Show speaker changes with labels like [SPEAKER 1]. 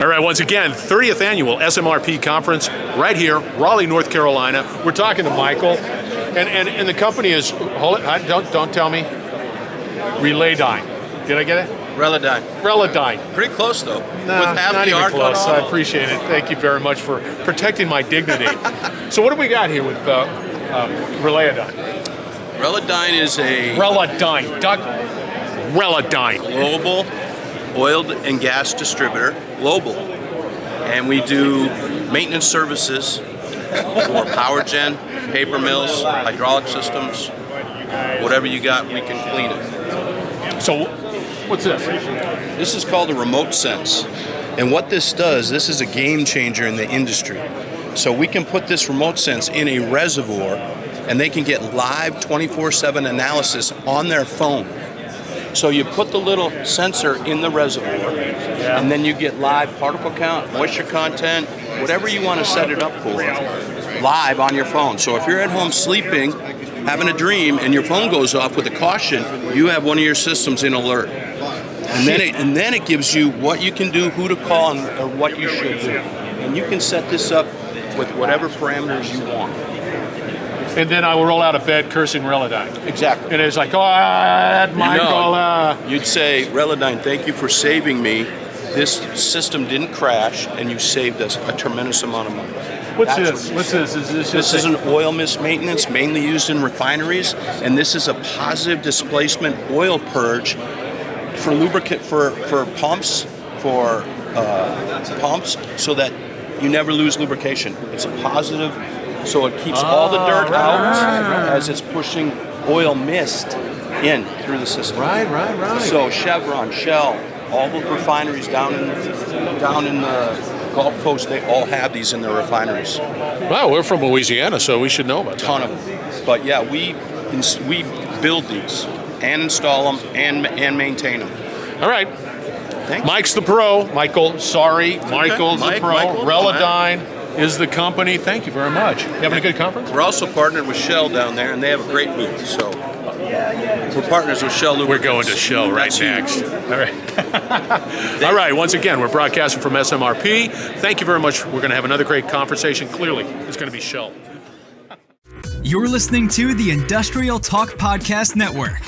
[SPEAKER 1] All right, once again, 30th Annual SMRP Conference right here, Raleigh, North Carolina. We're talking to Michael, and the company is, don't tell me, Reladyne. Did I get it?
[SPEAKER 2] Reladyne.
[SPEAKER 1] Reladyne.
[SPEAKER 2] Pretty close, though.
[SPEAKER 1] No,
[SPEAKER 2] with half
[SPEAKER 1] not
[SPEAKER 2] the
[SPEAKER 1] even
[SPEAKER 2] R
[SPEAKER 1] close.
[SPEAKER 2] cut
[SPEAKER 1] I
[SPEAKER 2] off.
[SPEAKER 1] appreciate it. Thank you very much for protecting my dignity. So what do we got here with Reladyne?
[SPEAKER 2] Reladyne is a
[SPEAKER 1] Reladyne. Reladyne.
[SPEAKER 2] global oil and gas distributor, global. And we do maintenance services for power gen, paper mills, hydraulic systems, whatever you got, we can clean it.
[SPEAKER 1] So what's this?
[SPEAKER 2] This is called a remote sense. And what this does, this is a game changer in the industry. So we can put this remote sense in a reservoir and they can get live 24/7 analysis on their phone. So you put the little sensor in the reservoir and then you get live particle count, moisture content, whatever you want to set it up for, live on your phone. So if you're at home sleeping, having a dream, and your phone goes off with a caution, you have one of your systems in alert. And then it gives you what you can do, who to call, or what you should do. And you can set this up with whatever parameters you want.
[SPEAKER 1] And then I will roll out of bed cursing Reladyne.
[SPEAKER 2] Exactly.
[SPEAKER 1] And it's like, Michael.
[SPEAKER 2] You'd say, Reladyne, thank you for saving me. This system didn't crash, and you saved us a tremendous amount of money.
[SPEAKER 1] What's this? What's this? Is this
[SPEAKER 2] This is an oil mist maintenance, mainly used in refineries, and this is a positive displacement oil purge for lubricant for pumps, so that you never lose lubrication. It's a positive, so it keeps all the dirt out as it's pushing oil mist in through the system.
[SPEAKER 1] Right.
[SPEAKER 2] So Chevron, Shell, all the refineries down in the Gulf Coast, they all have these in their refineries.
[SPEAKER 1] Well, we're from Louisiana, so we should know about that.
[SPEAKER 2] Ton of them. But yeah, we build these and install them and maintain them.
[SPEAKER 1] All right.
[SPEAKER 2] Thanks.
[SPEAKER 1] Mike's the pro. Michael, sorry. Michael's the pro.
[SPEAKER 2] Michael,
[SPEAKER 1] Reladyne is the company. Thank you very much. You having a good conference?
[SPEAKER 2] We're also partnered with Shell down there, and they have a great booth. So we're partners with Shell.
[SPEAKER 1] We're going to Shell right next. All right. All right. Once again, we're broadcasting from SMRP. Thank you very much. We're going to have another great conversation. Clearly, it's going to be Shell.
[SPEAKER 3] You're listening to the Industrial Talk Podcast Network.